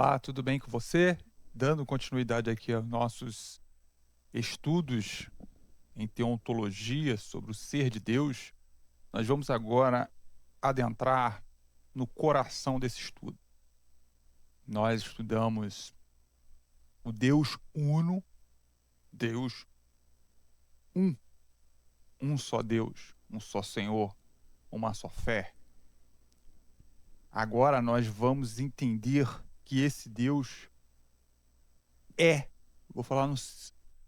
Olá, tudo bem com você? Dando continuidade aqui aos nossos estudos em teontologia sobre o ser de Deus, nós vamos agora adentrar no coração desse estudo. Nós estudamos o Deus Uno, Deus um, um só Deus, um só Senhor, uma só fé. Agora nós vamos entender que esse Deus é, vou falar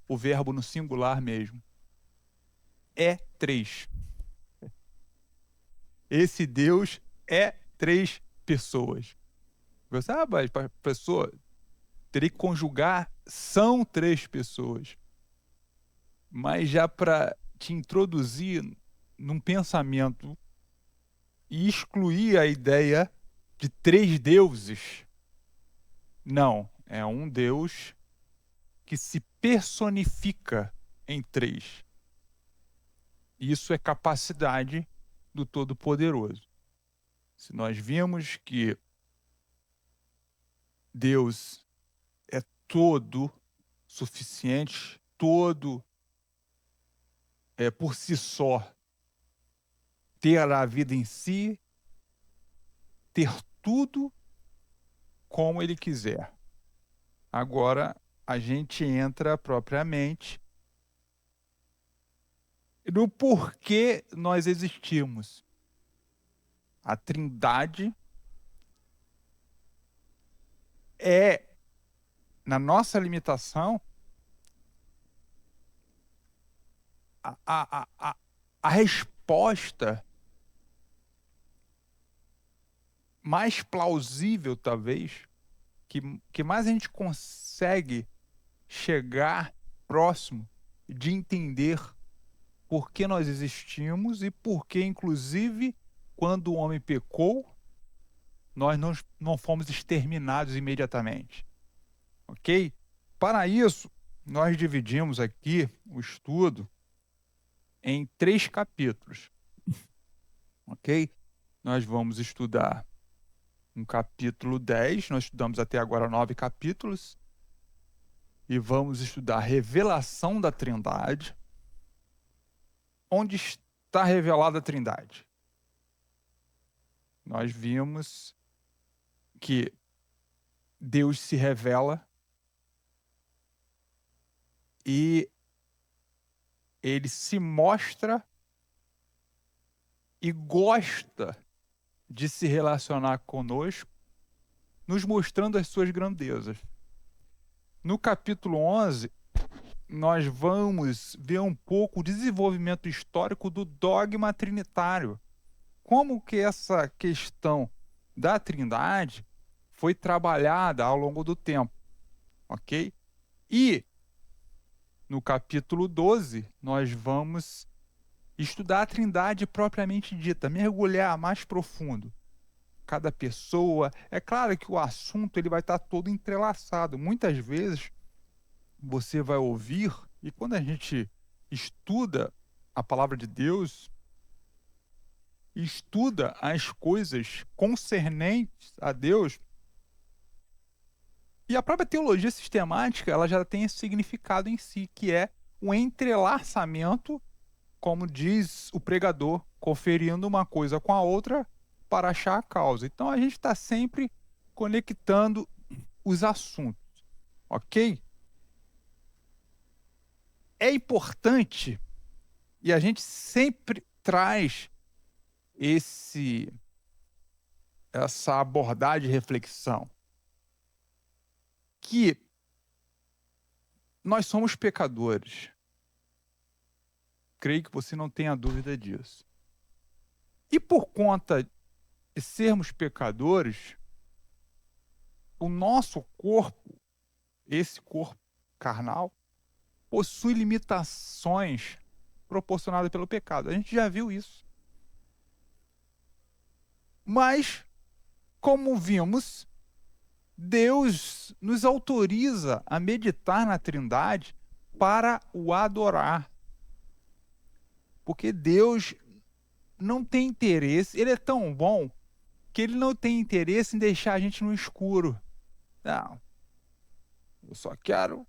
o verbo no singular mesmo, é três. Esse Deus é três pessoas. Você, mas pessoa, teria que conjugar, são três pessoas. Mas já para te introduzir num pensamento e excluir a ideia de três deuses, não, é um Deus que se personifica em três. Isso é capacidade do Todo-Poderoso. Se nós vimos que Deus é todo suficiente, todo por si só, ter a vida em si, ter tudo como ele quiser. Agora a gente entra propriamente no porquê nós existimos. A Trindade é, na nossa limitação, a resposta mais plausível, talvez, que mais a gente consegue chegar próximo de entender por que nós existimos e por que, inclusive, quando o homem pecou, nós não fomos exterminados imediatamente. Ok? Para isso, nós dividimos aqui o estudo em 3 capítulos. Ok? Nós vamos estudar um capítulo 10, nós estudamos até agora 9 capítulos, e vamos estudar a revelação da Trindade. Onde está revelada a Trindade? Nós vimos que Deus se revela e ele se mostra e gosta de se relacionar conosco, nos mostrando as suas grandezas. No capítulo 11, nós vamos ver um pouco o desenvolvimento histórico do dogma trinitário. Como que essa questão da Trindade foi trabalhada ao longo do tempo, ok? E no capítulo 12, nós vamos estudar a Trindade propriamente dita, mergulhar mais profundo. Cada pessoa, é claro que o assunto ele vai estar todo entrelaçado. Muitas vezes você vai ouvir, e quando a gente estuda a palavra de Deus, estuda as coisas concernentes a Deus, e a própria teologia sistemática, ela já tem esse significado em si, que é o entrelaçamento, como diz o pregador, conferindo uma coisa com a outra para achar a causa. Então a gente está sempre conectando os assuntos, ok? É importante, e a gente sempre traz essa abordagem de reflexão, que nós somos pecadores. Creio que você não tenha dúvida disso. E por conta de sermos pecadores, o nosso corpo, esse corpo carnal, possui limitações proporcionadas pelo pecado. A gente já viu isso. Mas, como vimos, Deus nos autoriza a meditar na Trindade para o adorar. Porque Deus não tem interesse, ele é tão bom que ele não tem interesse em deixar a gente no escuro. Não, eu só quero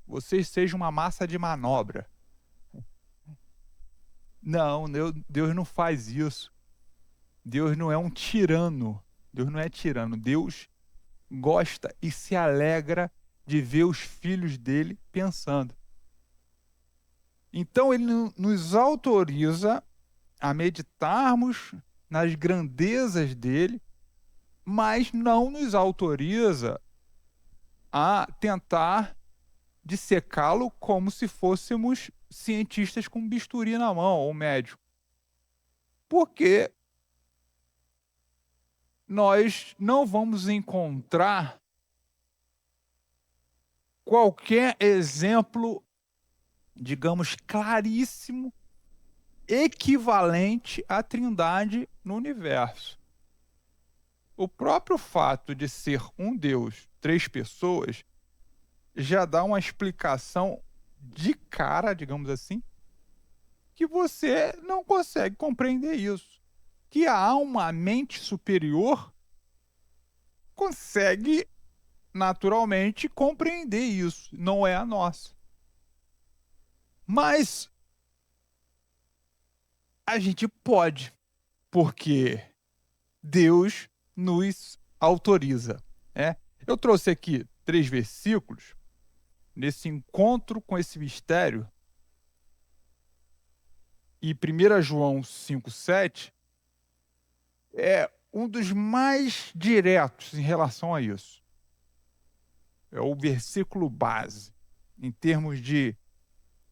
vocês sejam uma massa de manobra. Não, Deus não faz isso. Deus não é um tirano. Deus não é tirano. Deus gosta e se alegra de ver os filhos dele pensando. Então ele nos autoriza a meditarmos nas grandezas dele, mas não nos autoriza a tentar dissecá-lo como se fôssemos cientistas com bisturi na mão ou médico. Porque nós não vamos encontrar qualquer exemplo, digamos, claríssimo, equivalente à Trindade no universo. O próprio fato de ser um Deus, 3 pessoas, já dá uma explicação de cara, digamos assim, que você não consegue compreender isso. Que há uma mente superior consegue naturalmente compreender isso, não é a nossa. Mas a gente pode, porque Deus nos autoriza. Eu trouxe aqui 3 versículos nesse encontro com esse mistério. E 1 João 5,7 é um dos mais diretos em relação a isso. É o versículo base, em termos de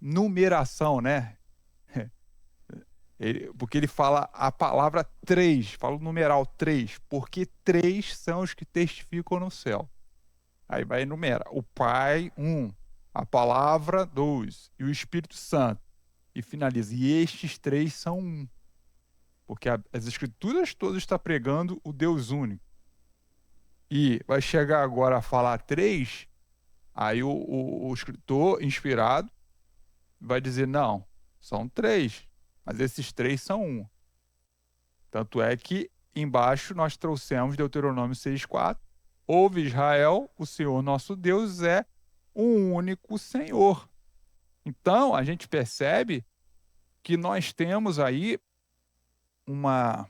numeração, né? Porque ele fala a palavra 3, fala o numeral 3, porque 3 são os que testificam no céu. Aí vai enumerar. O Pai, 1, a palavra, 2, e o Espírito Santo. E finaliza. E estes 3 são 1. Porque as Escrituras todas estão pregando o Deus único. E vai chegar agora a falar 3, aí o escritor inspirado vai dizer, não, são 3, mas esses 3 são 1. Tanto é que embaixo nós trouxemos Deuteronômio 6,4. Ouve Israel, o Senhor nosso Deus é um único Senhor. Então, a gente percebe que nós temos aí uma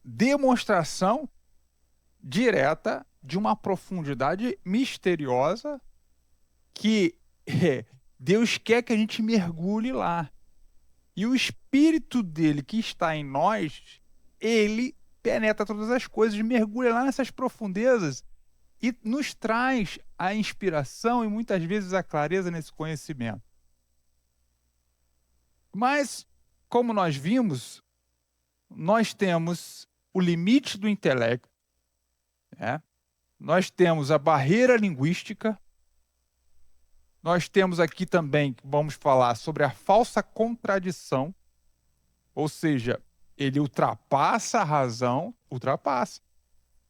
demonstração direta de uma profundidade misteriosa que Deus quer que a gente mergulhe lá. E o Espírito dele que está em nós, ele penetra todas as coisas, mergulha lá nessas profundezas e nos traz a inspiração e muitas vezes a clareza nesse conhecimento. Mas, como nós vimos, nós temos o limite do intelecto, nós temos a barreira linguística, nós temos aqui também, vamos falar sobre a falsa contradição, ou seja, ele ultrapassa a razão, ultrapassa.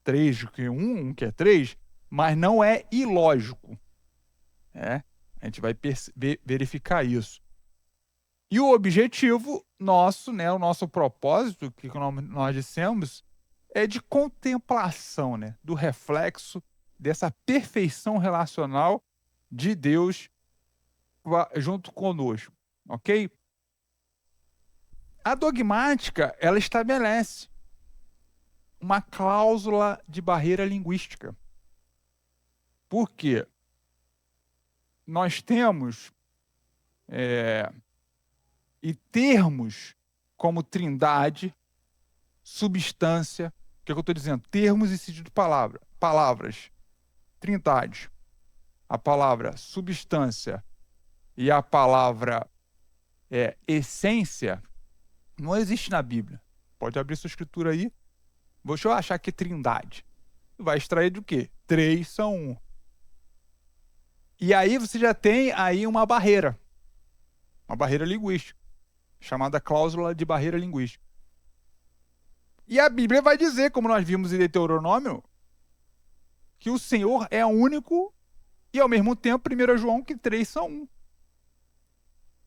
3 que 1, 1 que é 3, mas não é ilógico. A gente vai verificar isso. E o objetivo nosso, o nosso propósito, que nós dissemos, é de contemplação, do reflexo dessa perfeição relacional de Deus junto conosco, ok? A dogmática, ela estabelece uma cláusula de barreira linguística. Por quê? Nós temos e termos como trindade, substância, o que eu estou dizendo? Termos e sentido de palavras, trindade, a palavra substância e a palavra essência, não existe na Bíblia. Pode abrir sua escritura aí. Deixa eu achar que trindade. Vai extrair do quê? 3 são 1. E aí você já tem aí uma barreira linguística, chamada cláusula de barreira linguística. E a Bíblia vai dizer, como nós vimos em Deuteronômio, que o Senhor é único e, ao mesmo tempo, 1 João, que 3 são 1.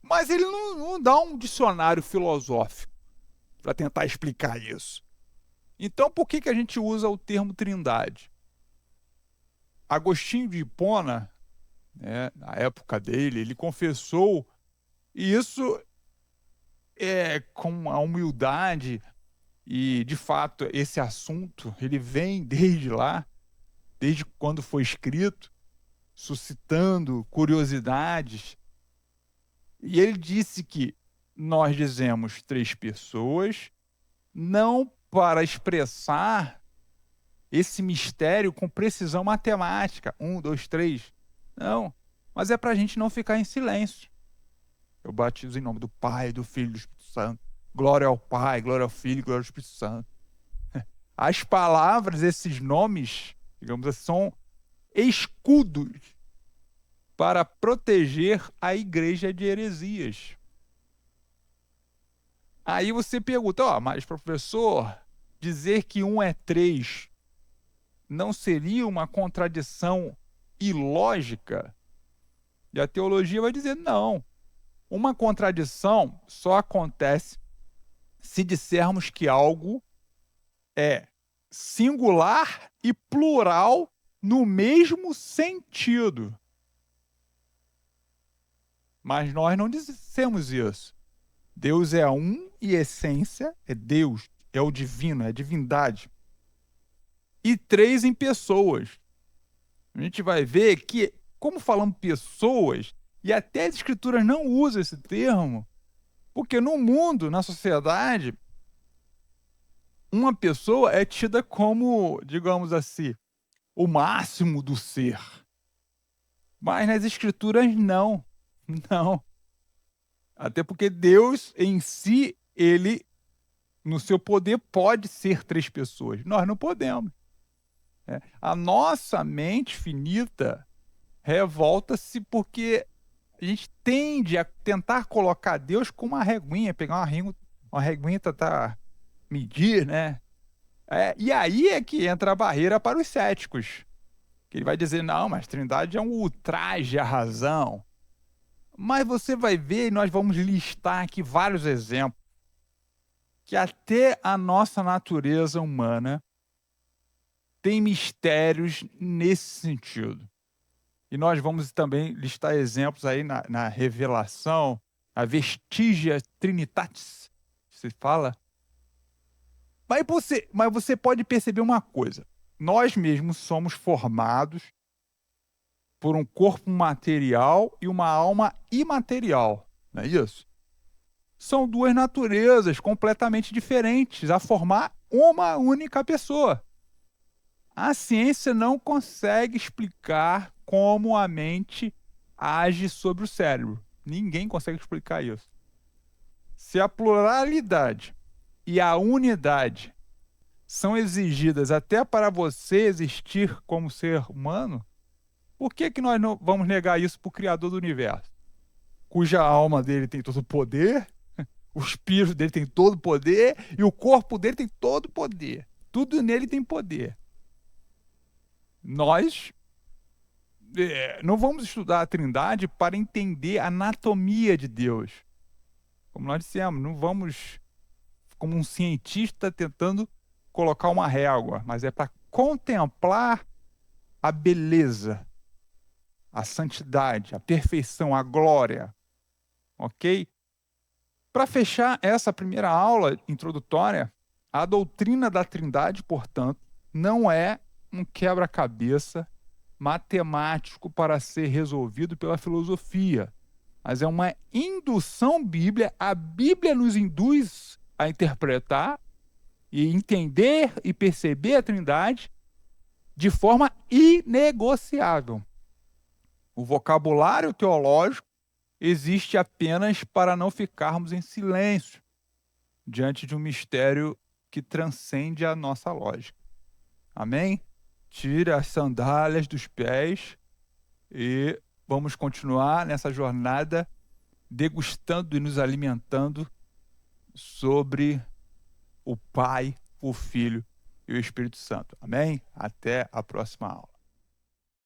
Mas ele não dá um dicionário filosófico para tentar explicar isso. Então, por que a gente usa o termo trindade? Agostinho de Hipona, né, na época dele, ele confessou, e isso com a humildade, e de fato esse assunto ele vem desde lá, desde quando foi escrito, suscitando curiosidades. E ele disse que nós dizemos 3 pessoas, não para expressar esse mistério com precisão matemática, 1, 2, 3, não, mas é para a gente não ficar em silêncio. Eu batizo em nome do Pai, do Filho e do Espírito Santo. Glória ao Pai, glória ao Filho, glória ao Espírito Santo. As palavras, esses nomes, digamos assim, são escudos para proteger a igreja de heresias. Aí você pergunta, mas professor, dizer que 1 é 3 não seria uma contradição ilógica? E a teologia vai dizer não. Uma contradição só acontece se dissermos que algo é singular e plural no mesmo sentido. Mas nós não dissemos isso. Deus é um e essência, é Deus, é o divino, é a divindade. E 3 em pessoas. A gente vai ver que, como falamos pessoas, e até as escrituras não usam esse termo, porque no mundo, na sociedade, uma pessoa é tida como, digamos assim, o máximo do ser. Mas nas escrituras não. Não. Até porque Deus em si, ele, no seu poder, pode ser 3 pessoas. Nós não podemos. A nossa mente finita revolta-se porque a gente tende a tentar colocar Deus com uma reguinha, pegar uma reguinha e tentar medir, né? E aí é que entra a barreira para os céticos. Que ele vai dizer, não, mas Trindade é um ultraje à razão. Mas você vai ver, e nós vamos listar aqui vários exemplos, que até a nossa natureza humana tem mistérios nesse sentido. E nós vamos também listar exemplos aí na Revelação, a Vestigia Trinitatis, se fala. Mas você pode perceber uma coisa. Nós mesmos somos formados por um corpo material e uma alma imaterial, não é isso? São 2 naturezas completamente diferentes a formar uma única pessoa. A ciência não consegue explicar como a mente age sobre o cérebro. Ninguém consegue explicar isso. Se a pluralidade e a unidade são exigidas até para você existir como ser humano, por que nós não vamos negar isso para o Criador do Universo? Cuja alma dele tem todo o poder, o espírito dele tem todo o poder e o corpo dele tem todo o poder. Tudo nele tem poder. Nós não vamos estudar a Trindade para entender a anatomia de Deus. Como nós dissemos, não vamos, como um cientista tentando colocar uma régua, mas é para contemplar a beleza, a santidade, a perfeição, a glória. Ok? Para fechar essa primeira aula introdutória, a doutrina da Trindade, portanto, não é um quebra-cabeça matemático para ser resolvido pela filosofia, mas é uma indução bíblica. A Bíblia nos induz a interpretar e entender e perceber a Trindade de forma inegociável. O vocabulário teológico existe apenas para não ficarmos em silêncio diante de um mistério que transcende a nossa lógica. Amém? Tira as sandálias dos pés e vamos continuar nessa jornada degustando e nos alimentando sobre o Pai, o Filho e o Espírito Santo. Amém? Até a próxima aula.